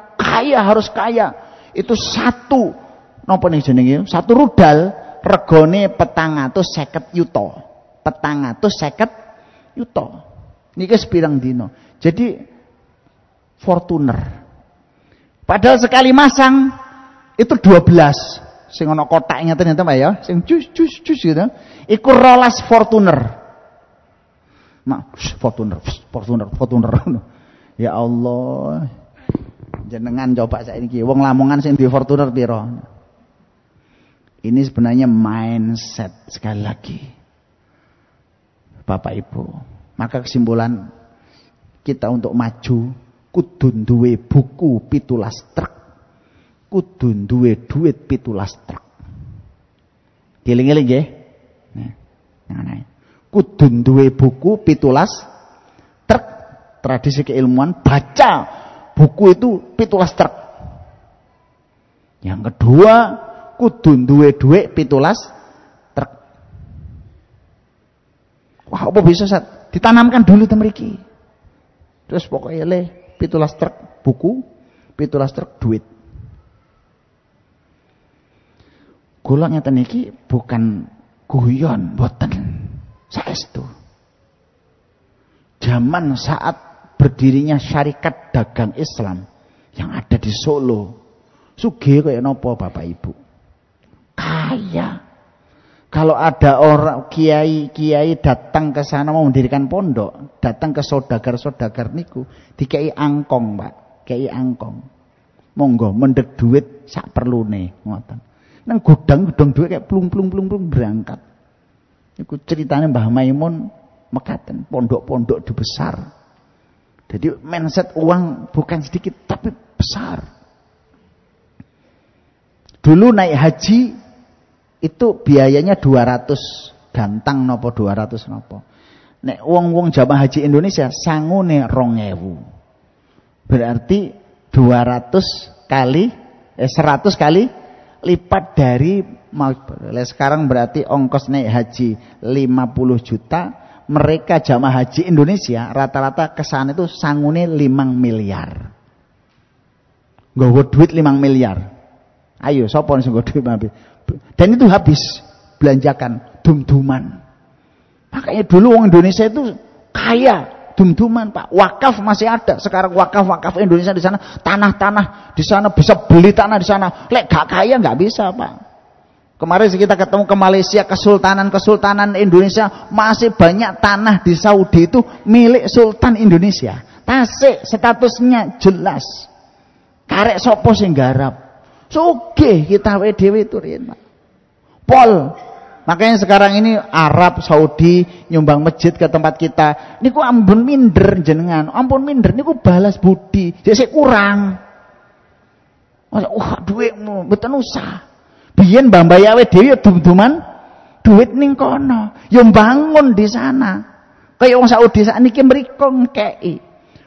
harus kaya. Itu satu napa ning jenenge? Satu rudal regane 450 yuta. 450 yuto. Niki sepirang dino. Jadi Fortuner. Padahal sekali masang itu 12. Sing ana kotaknya ternyata Pak ya, sing jus gitu. Iku 12 Fortuner. Fortuner. Ya Allah. Jenengan coba saiki wong Lamongan sing di Fortuner piro? Ini sebenarnya mindset sekali lagi. Bapak Ibu, maka kesimpulan kita untuk maju kudu duwe buku 17 truk. Kudu duwe duit 17 truk. Dieling-eling nggih. Nah, kudu duwe buku 17 truk. Tradisi keilmuan baca buku itu 17 truk. Yang kedua, kudu duwe duit 17 truk. Wah, apa bisa Sat? Ditanamkan dulu teng mriki. Terus pokoknya 17 truk buku, 17 truk duit. Kula ngeten iki bukan guyon, mboten. Saestu. Zaman saat berdirinya Syarikat Dagang Islam yang ada di Solo, sugih kaya napa Bapak Ibu? Kaya. Kalau ada orang kiai datang ke sana mau mendirikan pondok, datang ke saudagar niku, dikei angkong, Pak. Kei angkong. Monggo mendek duit sak perlune, ngoten. Nang gudang duit kayak plung berangkat. Iku ceritanya Mbah Maimun mekaten, pondok-pondok di besar. Jadi mindset uang bukan sedikit tapi besar. Dulu naik haji itu biayanya 200 gantang nopo 200 nopo. Nek wong jamaah haji Indonesia sangune 2000. Berarti 200 kali 100 kali lipat dari sekarang berarti ongkos naik haji 50 juta. Mereka jamaah haji Indonesia rata-rata kesana itu sangune 5 miliar. Nggawa duit 5 miliar. Ayo sapa sing nggawa duit habis. Dan itu habis belanjakan dum-duman. Makanya dulu orang Indonesia itu kaya dum-duman, Pak. Wakaf masih ada. Sekarang wakaf Indonesia di sana, tanah-tanah di sana bisa beli tanah di sana. Lek gak kaya nggak bisa, Pak. Kemarin kita ketemu ke Malaysia, Kesultanan Indonesia, masih banyak tanah di Saudi itu milik Sultan Indonesia. Tasik statusnya jelas. Karek sopo sing garap. Sugih kita dhewe itu riyen, Pak. Pol. Makanya sekarang ini Arab, Saudi nyumbang masjid ke tempat kita. Niku ampun minder jenengan. Ampun minder niku balas budi. Jadi kurang. Wah, duitmu mboten usah. Biyen Mbah Mbayawe dhewe dum-duman duit ning kono. Ya bangun di sana. Kayak wong Saudi sakniki mriko ngekeki.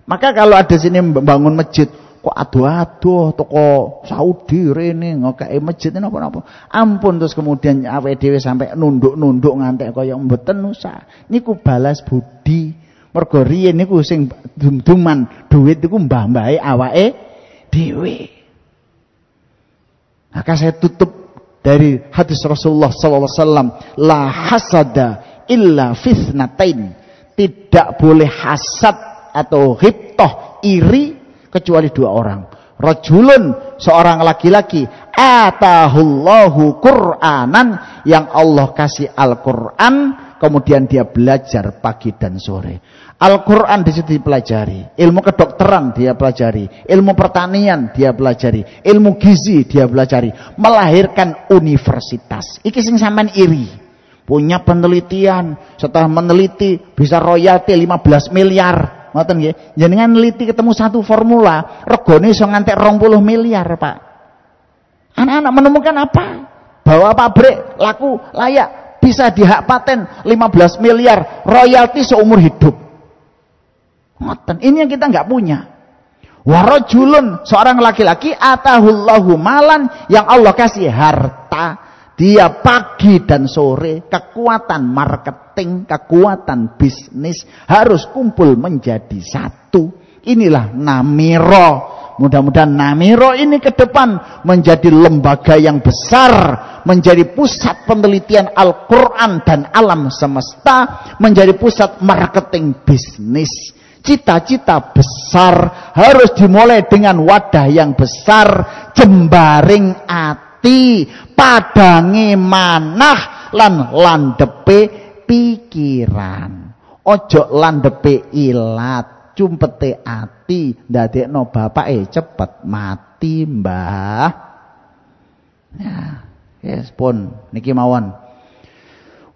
Maka kalau ada sini bangun masjid kok aduh-aduh toko Saudi rene ngekeki masjid napa-napa. Ampun terus kemudian awake dhewe sampai nunduk-nunduk ngantek kaya mboten usah. Niku balas budi. Mergo riyen niku sing dum-duman duit iku mbah-mbahe awake dhewe. Maka saya tutup dari hadis Rasulullah SAW, la hasada illa fitnatain. Tidak boleh hasad atau ghibtah, iri kecuali dua orang. Rajulun, seorang laki-laki, atahullahu Qur'anan, yang Allah kasih Al-Qur'an, kemudian dia belajar pagi dan sore. Al-Quran di situ dipelajari, ilmu kedokteran dia pelajari, ilmu pertanian dia pelajari, ilmu gizi dia pelajari, melahirkan universitas. Iki sing sampean iri, punya penelitian, setelah meneliti bisa royalti 15 miliar, ngoten nggih. Jenengan neliti ketemu satu formula, regane iso ngantek 20 miliar, Pak. Anak-anak menemukan apa? Bahwa pabrik laku layak bisa dihak paten 15 miliar, royalti seumur hidup. Ngoten, ini yang kita nggak punya. Warajulun, seorang laki-laki, atahullahu malan, yang Allah kasih harta, dia pagi dan sore kekuatan marketing, kekuatan bisnis harus kumpul menjadi satu. Inilah Namiro. Mudah-mudahan Namiro ini ke depan menjadi lembaga yang besar, menjadi pusat penelitian Al-Quran dan alam semesta, menjadi pusat marketing bisnis. Cita-cita besar harus dimulai dengan wadah yang besar, jembaring ati, padange manah lan landepe pikiran. Ojo landepe ilat, cumpete ati, ndadekno bapake cepet mati, Mbah. Ya, yes pun niki mawon.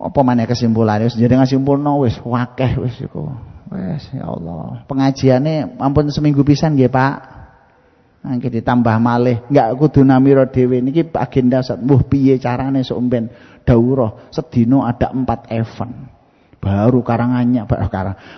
Apa maneh kesimpulane? Wis jenengan simpulno wis wakeh wis iku. Wes ya Allah. Pengajiane ampun seminggu pisan nggih, Pak. Nangke ditambah malih, enggak kudu namira dhewe. Niki agenda mbuh piye carane sok mben daurah sedina ada 4 event. Baru Karanganyar,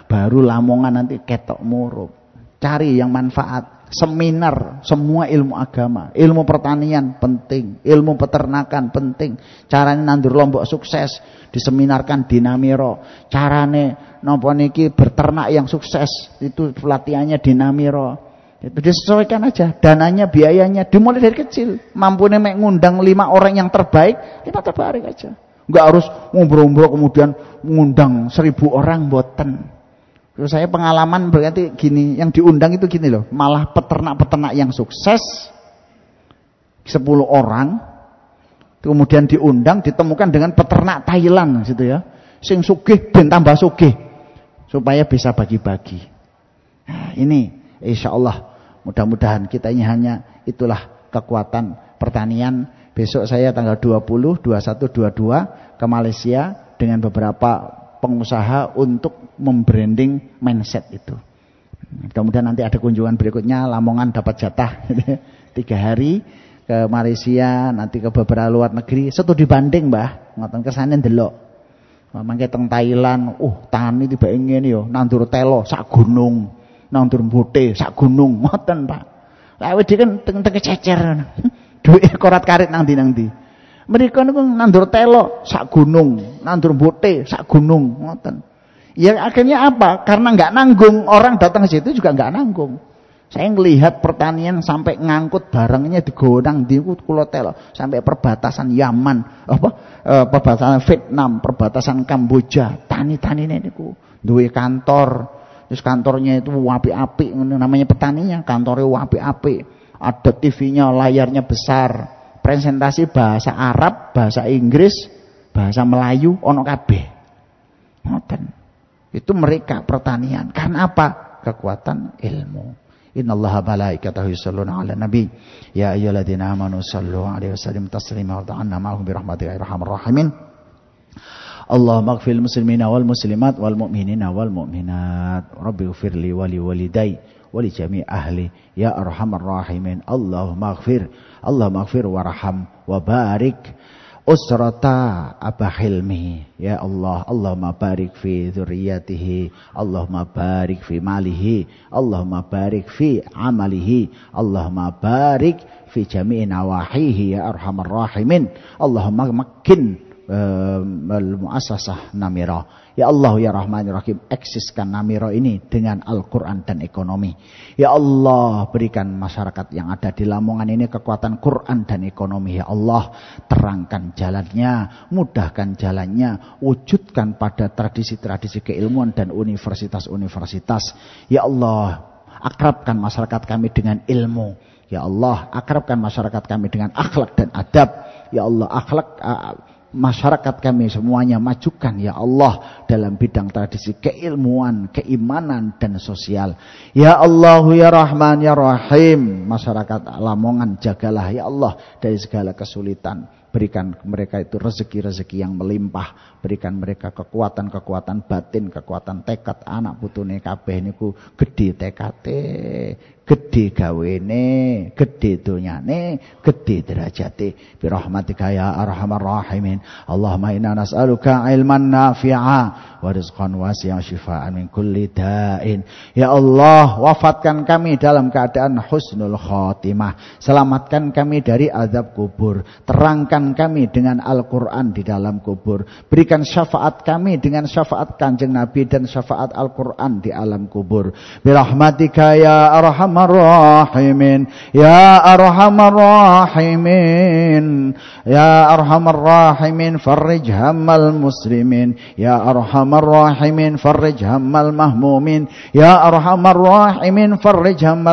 baru Lamongan nanti ketok murub. Cari yang manfaat, seminar semua ilmu agama, ilmu pertanian penting, ilmu peternakan penting. Carane nandur lombok sukses diseminarkan di Namiro. Carane napa niki berternak yang sukses itu pelatihannya di Namiro. Itu disesuaikan aja, dananya, biayanya dimulai dari kecil. Mampune mek ngundang 5 orang yang terbaik, 5 terbaik aja. Enggak harus ngobrol-ngobrol kemudian ngundang 1000 orang mboten. Terus saya pengalaman berarti gini, yang diundang itu gini loh, malah peternak-peternak yang sukses 10 orang, kemudian diundang ditemukan dengan peternak Thailand gitu ya, sing sugih ben tambah sugih supaya bisa bagi-bagi. Nah, ini insya Allah mudah-mudahan kita ini hanya itulah kekuatan pertanian. Besok saya tanggal 20, 21, 22 ke Malaysia dengan beberapa pengusaha untuk membranding mindset itu. Mudah-mudahan nanti ada kunjungan berikutnya, Lamongan dapat jatah 3 hari ke Malaysia, nanti ke beberapa luar negeri. Setu dibanding, Mbah, ngoten kesane ndelok. Mangke teng Thailand, tani tiba ngene ya, nandur telo sak gunung, nandur mbote sak gunung, ngoten, Pak. Lah wedi kan teng kececer. Duit korat karit nang ndi. Mereka niku nandur telo sak gunung, nandur mbote sak gunung, ngoten. Ya akhirnya apa? Karena enggak nanggung, orang datang ke situ juga enggak nanggung. Saya ngelihat pertanian sampai ngangkut barangnya digonang di kula telo sampai perbatasan Yaman, perbatasan Vietnam, perbatasan Kamboja. Tani-tanine niku duwe kantor. Terus kantornya itu apik-apik, namanya petaninya, kantornya apik-apik. Ada TV-nya, layarnya besar, presentasi bahasa Arab, bahasa Inggris, bahasa Melayu, ono kabeh. Ngoten. Itu mereka pertanian. Karena apa? Kekuatan ilmu. Innallaha malaikatahu yusholluna 'alan nabi. Ya ayyuhalladzina amanu shallu 'alaihi wasallimu taslima wa ta'anna ma'ahum birahmatika ya arhamar rahimin. Allahumma ighfir lil muslimina wal muslimat wal mu'minina wal mu'minat. Rabbighfirli wa li walidayya wali jami ahli ya arhamar rahimin. Allahumma ighfir warham wa barik usrata Aba Hilmi ya Allah. Allahumma barik fi dzurriyyatihi, Allahumma barik fi malihi, Allahumma barik fi amalihi, Allahumma barik fi jami'i nawahihi ya arhamar rahimin. Allahumma makin al-muassasah Namira. Ya Allah ya Rahman ya Rahim, eksiskan Namira ini dengan Al-Quran dan ekonomi. Ya Allah, berikan masyarakat yang ada di Lamongan ini kekuatan Quran dan ekonomi. Ya Allah, terangkan jalannya, mudahkan jalannya, wujudkan pada tradisi-tradisi keilmuan dan universitas-universitas. Ya Allah, akrabkan masyarakat kami dengan ilmu. Ya Allah, akrabkan masyarakat kami dengan akhlak dan adab. Ya Allah, masyarakat kami semuanya majukan ya Allah dalam bidang tradisi keilmuan, keimanan dan sosial. Ya Allah ya Rahman ya Rahim, masyarakat Lamongan jagalah ya Allah dari segala kesulitan. Berikan mereka itu rezeki-rezeki yang melimpah, berikan mereka kekuatan-kekuatan batin, kekuatan tekad. Anak putune kabeh niku gedhe tekate, gedhe gawene, gedhe donyane, gedhe derajate. Bi rahmatika ya arhamar rahimin. Allahumma inna nas'aluka ilman nafi'a wa rizqan wasi'an shifaan min kulli da'in. Ya Allah, wafatkan kami dalam keadaan husnul khotimah. Selamatkan kami dari azab kubur. Terangkan kami dengan Al-Quran di dalam kubur. Berikan syafaat kami dengan syafaat Kanjeng Nabi dan syafaat Al-Quran di alam kubur. Birahmatika ya arhamar الراحمين يا أرحم الراحمين يا أرحم الراحمين فرج هم المسلمين يا أرحم الراحمين فرج هم المهمومين يا أرحم الراحمين فرج هم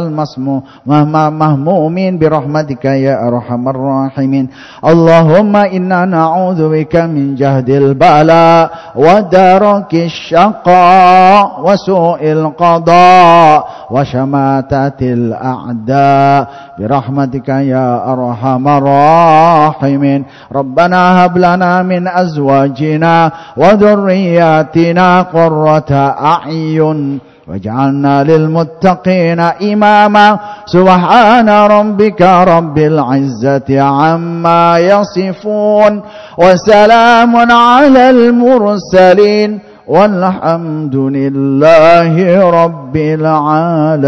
المهمومين برحمتك يا أرحم الراحمين اللهم إنا نعوذ بك من جهد البلاء ودرك الشقاء وسوء القضاء وشماتة الأعداء برحمتك يا أرحم الراحمين ربنا هب لنا من أزواجنا وذرياتنا قرة أعين واجعلنا للمتقين إماما سبحان ربك رب العزة عما يصفون وسلام على المرسلين والحمد لله رب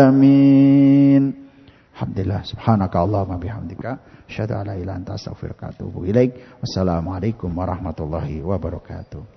العالمين. Alhamdulillah. Subhanaka Allahumma bihamdika asyhadu an la ilaha illa anta astaghfiruka wa atubu ilaik. Wassalamualaikum warahmatullahi wabarakatuh.